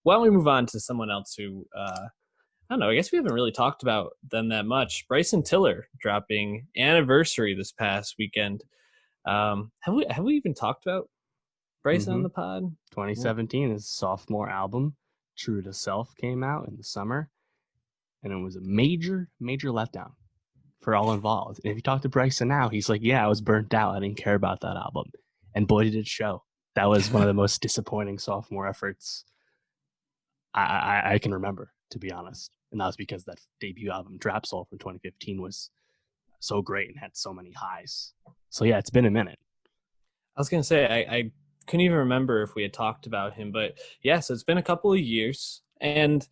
why don't we move on to someone else who I don't know. I guess we haven't really talked about them that much. Bryson Tiller dropping Anniversary this past weekend. Have we even talked about Bryson on Mm-hmm. the pod? 2017, his sophomore album, True to Self, came out in the summer, and it was a major, major letdown for all involved. And if you talk to Bryson now, he's like, yeah, I was burnt out. I didn't care about that album. And boy, did it show. That was one of the most disappointing sophomore efforts I can remember, to be honest. And that was because that debut album, Trap Soul from 2015, was so great and had so many highs. So yeah, it's been a minute. I was gonna say I couldn't even remember if we had talked about him, but yeah, so it's been a couple of years and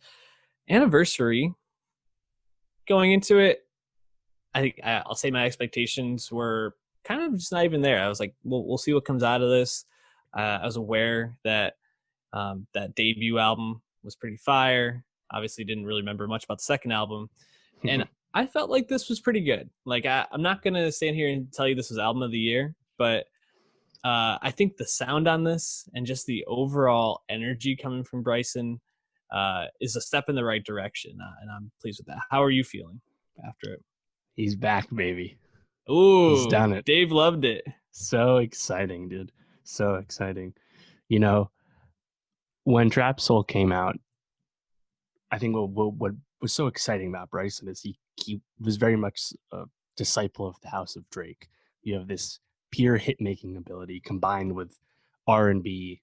Anniversary going into it, I think I'll say my expectations were kind of just not even there. I was like, we'll see what comes out of this. I was aware that that debut album was pretty fire. Obviously, didn't really remember much about the second album, and I felt like this was pretty good. Like I'm not gonna stand here and tell you this was album of the year, but I think the sound on this and just the overall energy coming from Bryson is a step in the right direction, and I'm pleased with that. How are you feeling after it? He's back, baby. He's Ooh, done it. Dave loved it. So exciting, dude. So exciting. You know, when Trap Soul came out, I think what was so exciting about Bryson is he was very much a disciple of the House of Drake. You have this pure hit making ability combined with R&B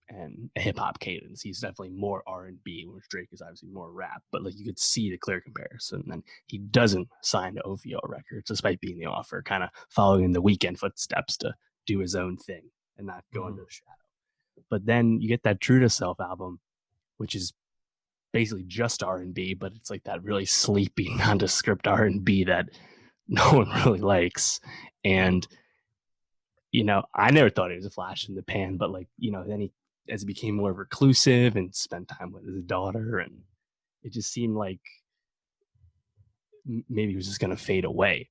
and a hip hop cadence. He's definitely more R&B, whereas Drake is obviously more rap. But like you could see the clear comparison. And he doesn't sign to OVO Records, despite being the offer, kind of following in the Weekend footsteps to do his own thing and not go into the shadow. But then you get that True to Self album, which is basically just R&B, but it's like that really sleepy, nondescript R&B that no one really likes. And I never thought he was a flash in the pan, but then he, as he became more reclusive and spent time with his daughter, and it just seemed like maybe he was just going to fade away.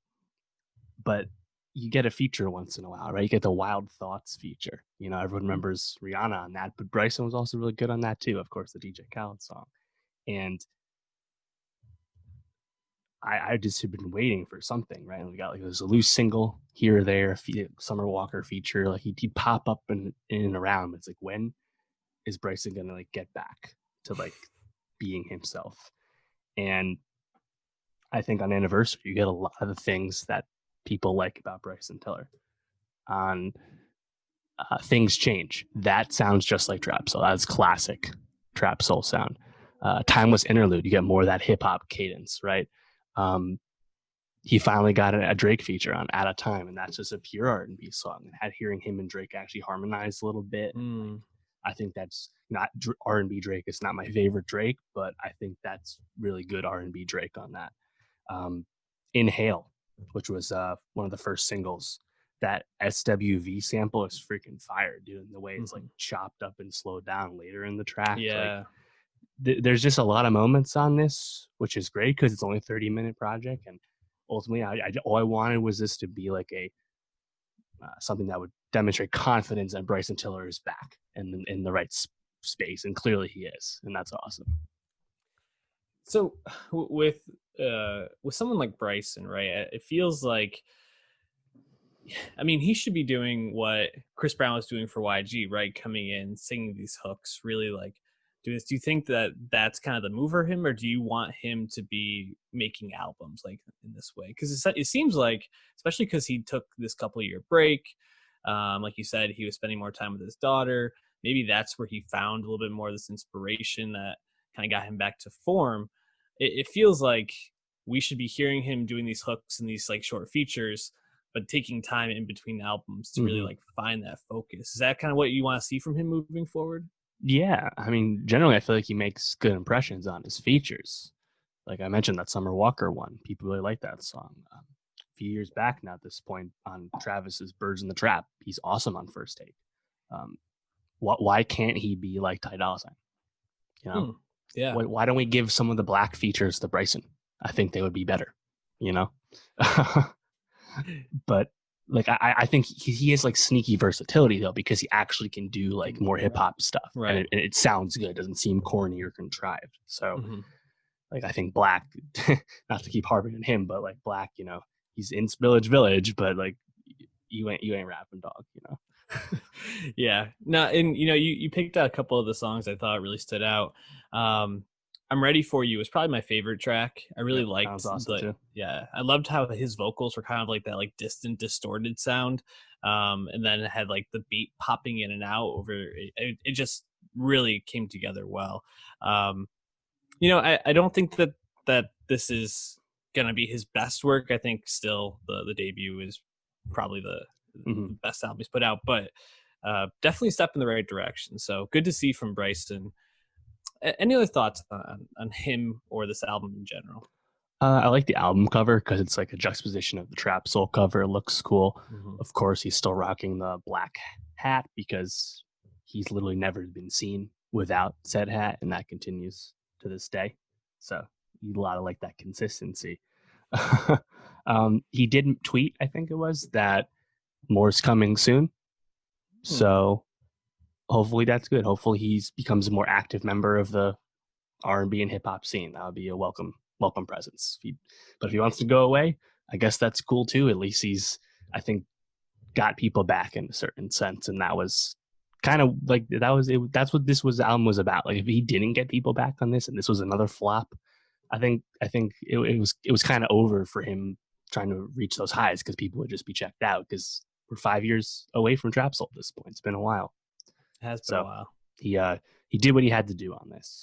But you get a feature once in a while, right? You get the Wild Thoughts feature. Everyone remembers Rihanna on that, but Bryson was also really good on that too. Of course, the DJ Khaled song. And I just have been waiting for something, right? And we got like there's a loose single here or there, Summer Walker feature. Like he'd pop up in and around. But it's like, when is Bryson gonna like get back to like being himself? And I think on Anniversary, you get a lot of the things that people like about Bryson Tiller. On Things Change, that sounds just like Trap Soul. That's classic Trap Soul sound. Timeless Interlude, you get more of that hip hop cadence, right? He finally got a Drake feature on At a Time, and that's just a pure R&B song. And had hearing him and Drake actually harmonize a little bit. I think that's not R&B Drake. It's not my favorite Drake, but I think that's really good R&B Drake on that. Inhale, which was one of the first singles. That SWV sample is freaking fire, dude. And the way it's like chopped up and slowed down later in the track. Yeah. There's just a lot of moments on this, which is great because it's only a 30-minute project. And ultimately, all I wanted was this to be like a something that would demonstrate confidence that Bryson Tiller is back and in the right space. And clearly he is. And that's awesome. So with someone like Bryson, right, it feels like, I mean, he should be doing what Chris Brown was doing for YG, right? Coming in, singing these hooks, really like do this. Do you think that that's kind of the move for him, or do you want him to be making albums like in this way? Because it seems like, especially because he took this couple year break, like you said, he was spending more time with his daughter. Maybe that's where he found a little bit more of this inspiration that kind of got him back to form. It feels like we should be hearing him doing these hooks and these like short features, but taking time in between albums to really like find that focus. Is that kind of what you want to see from him moving forward? Yeah. I mean, generally, I feel like he makes good impressions on his features. Like I mentioned, that Summer Walker one. People really like that song. A few years back now at this point on Travis's Birds in the Trap, he's awesome on First Take. Why can't he be like Ty Dolla $ign? Yeah. Why don't we give some of the black features to Bryson? I think they would be better, But like I think he has like sneaky versatility though, because he actually can do like more hip hop stuff, and Right. it sounds good. It doesn't seem corny or contrived. So Hmm. like I think Black, not to keep harping on him, but like Black, he's in Village, but like you ain't rapping, dog. Yeah. No, and you picked out a couple of the songs I thought really stood out. Um, I'm Ready for You was probably my favorite track. I really Yep, that was liked awesome too. yeah, I loved how his vocals were kind of like that like distant, distorted sound. And then it had like the beat popping in and out over it just really came together well. Um, I don't think that this is gonna be his best work. I think still the debut is probably Hmm. the best album he's put out, but definitely a step in the right direction. So good to see from Bryson. Any other thoughts on him or this album in general? I like the album cover because it's like a juxtaposition of the Trap Soul cover. It looks cool. Hmm. Of course, he's still rocking the black hat because he's literally never been seen without said hat, and that continues to this day. So a lot of like that consistency. He didn't tweet, I think it was, that more's coming soon. Hmm. So hopefully that's good. Hopefully he becomes a more active member of the R&B and hip hop scene. That would be a welcome presence. But if he wants to go away, I guess that's cool too. At least he's, I think, got people back in a certain sense, and that was kind of like that was it. That's what this was album was about. Like if he didn't get people back on this, and this was another flop, I think it was kind of over for him trying to reach those highs because people would just be checked out because we're 5 years away from Trap Soul at this point. It's been a while, Has been a so while. he uh he did what he had to do on this.